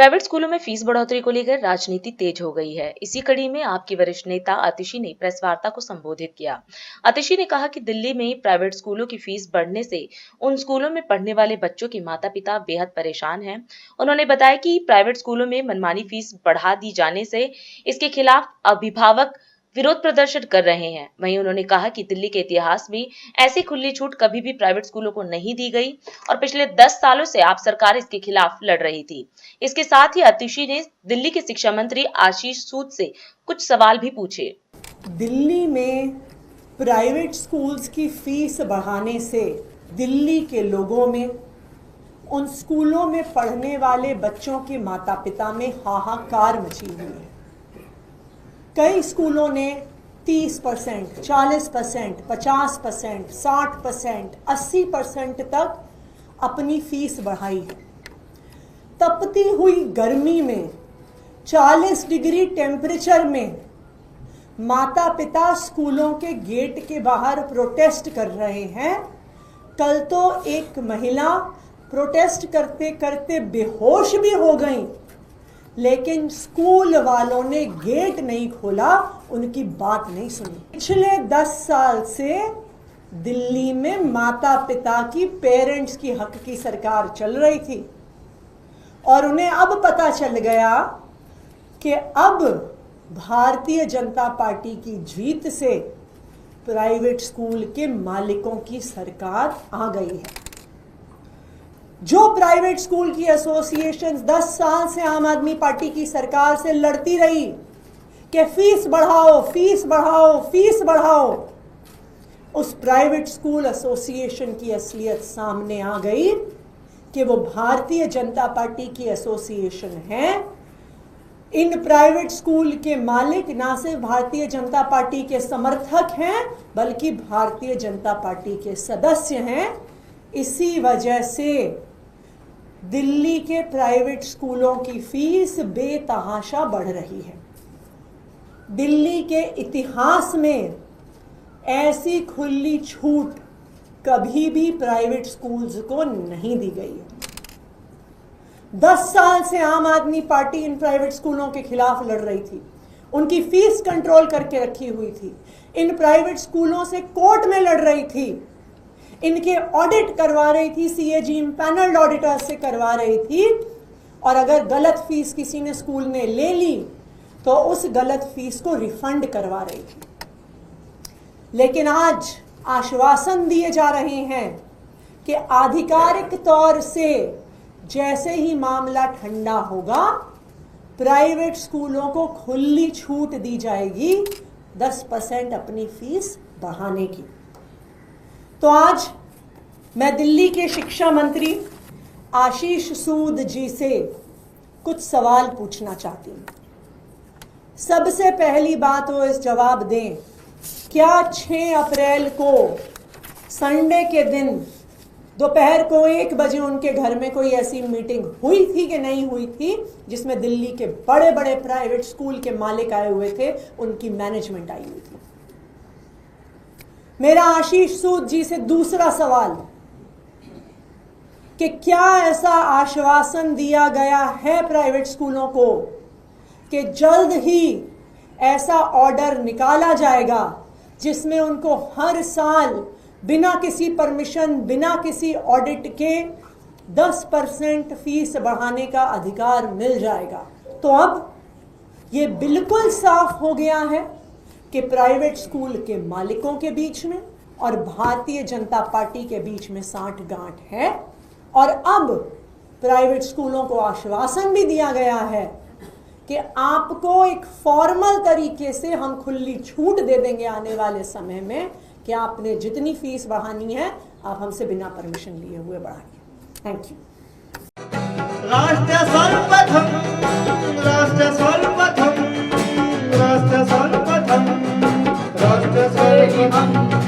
Private स्कूलों में fees बढ़ोतरी को लेकर राजनीति तेज हो गई है। इसी कड़ी में आपकी वरिष्ठ नेता आतिशी ने प्रेस वार्ता को संबोधित किया। आतिशी ने कहा कि दिल्ली में प्राइवेट स्कूलों की फीस बढ़ने से उन स्कूलों में पढ़ने वाले बच्चों के माता-पिता बेहद परेशान हैं। उन्होंने बताया कि प्राइवेट स्कूलों में मनमानी फीस बढ़ा दी जाने से इसके खिलाफ अभिभावक विरोध प्रदर्शन कर रहे हैं। वहीं उन्होंने कहा कि दिल्ली के इतिहास में ऐसी खुली छूट कभी भी प्राइवेट स्कूलों को नहीं दी गई और पिछले 10 सालों से आप सरकार इसके खिलाफ लड़ रही थी। इसके साथ ही आतिशी ने दिल्ली के शिक्षा मंत्री आशीष सूद से कुछ सवाल भी पूछे। दिल्ली में प्राइवेट स्कूल्स की फीस बढ़ाने से दिल्ली के लोगों में, उन स्कूलों में पढ़ने वाले बच्चों के माता पिता में हाहाकार मची हुई है। कई स्कूलों ने 30%, 40%, 50%, 60%, 80% तक अपनी फीस बढ़ाई है। तपती हुई गर्मी में 40 डिग्री टेम्परेचर में माता पिता स्कूलों के गेट के बाहर प्रोटेस्ट कर रहे हैं। कल तो एक महिला प्रोटेस्ट करते करते बेहोश भी हो गई, लेकिन स्कूल वालों ने गेट नहीं खोला, उनकी बात नहीं सुनी। पिछले 10 साल से दिल्ली में माता पिता की, पेरेंट्स की हक की सरकार चल रही थी और उन्हें अब पता चल गया कि अब भारतीय जनता पार्टी की जीत से प्राइवेट स्कूल के मालिकों की सरकार आ गई है। जो प्राइवेट स्कूल की एसोसिएशन 10 साल से आम आदमी पार्टी की सरकार से लड़ती रही कि फीस बढ़ाओ, फीस बढ़ाओ, फीस बढ़ाओ, उस प्राइवेट स्कूल एसोसिएशन की असलियत सामने आ गई कि वो भारतीय जनता पार्टी की एसोसिएशन है। इन प्राइवेट स्कूल के मालिक ना सिर्फ भारतीय जनता पार्टी के समर्थक हैं, बल्कि भारतीय जनता पार्टी के सदस्य हैं। इसी वजह से दिल्ली के प्राइवेट स्कूलों की फीस बेतहाशा बढ़ रही है। दिल्ली के इतिहास में ऐसी खुली छूट कभी भी प्राइवेट स्कूल्स को नहीं दी गई है। 10 साल से आम आदमी पार्टी इन प्राइवेट स्कूलों के खिलाफ लड़ रही थी, उनकी फीस कंट्रोल करके रखी हुई थी, इन प्राइवेट स्कूलों से कोर्ट में लड़ रही थी, इनके ऑडिट करवा रही थी, सीएजी पैनल ऑडिटर से करवा रही थी, और अगर गलत फीस किसी ने स्कूल ने ले ली तो उस गलत फीस को रिफंड करवा रही थी। लेकिन आज आश्वासन दिए जा रहे हैं कि आधिकारिक तौर से जैसे ही मामला ठंडा होगा, प्राइवेट स्कूलों को खुली छूट दी जाएगी 10% अपनी फीस बढ़ाने की। तो आज मैं दिल्ली के शिक्षा मंत्री आशीष सूद जी से कुछ सवाल पूछना चाहती हूँ। सबसे पहली बात वो इस जवाब दें, क्या 6 अप्रैल को संडे के दिन दोपहर को 1 बजे उनके घर में कोई ऐसी मीटिंग हुई थी कि नहीं हुई थी जिसमें दिल्ली के बड़े बड़े प्राइवेट स्कूल के मालिक आए हुए थे, उनकी मैनेजमेंट आई हुई थी? मेरा आशीष सूद जी से दूसरा सवाल कि क्या ऐसा आश्वासन दिया गया है प्राइवेट स्कूलों को कि जल्द ही ऐसा ऑर्डर निकाला जाएगा जिसमें उनको हर साल बिना किसी परमिशन, बिना किसी ऑडिट के 10% फीस बढ़ाने का अधिकार मिल जाएगा? तो अब ये बिल्कुल साफ हो गया है कि प्राइवेट स्कूल के मालिकों के बीच में और भारतीय जनता पार्टी के बीच में साठ गांठ है, और अब प्राइवेट स्कूलों को आश्वासन भी दिया गया है कि आपको एक फॉर्मल तरीके से हम खुली छूट दे देंगे आने वाले समय में कि आपने जितनी फीस बढ़ानी है आप हमसे बिना परमिशन लिए हुए बढ़ाइए। Thank you. राष्ट्र सर्वप्रथम, राष्ट्र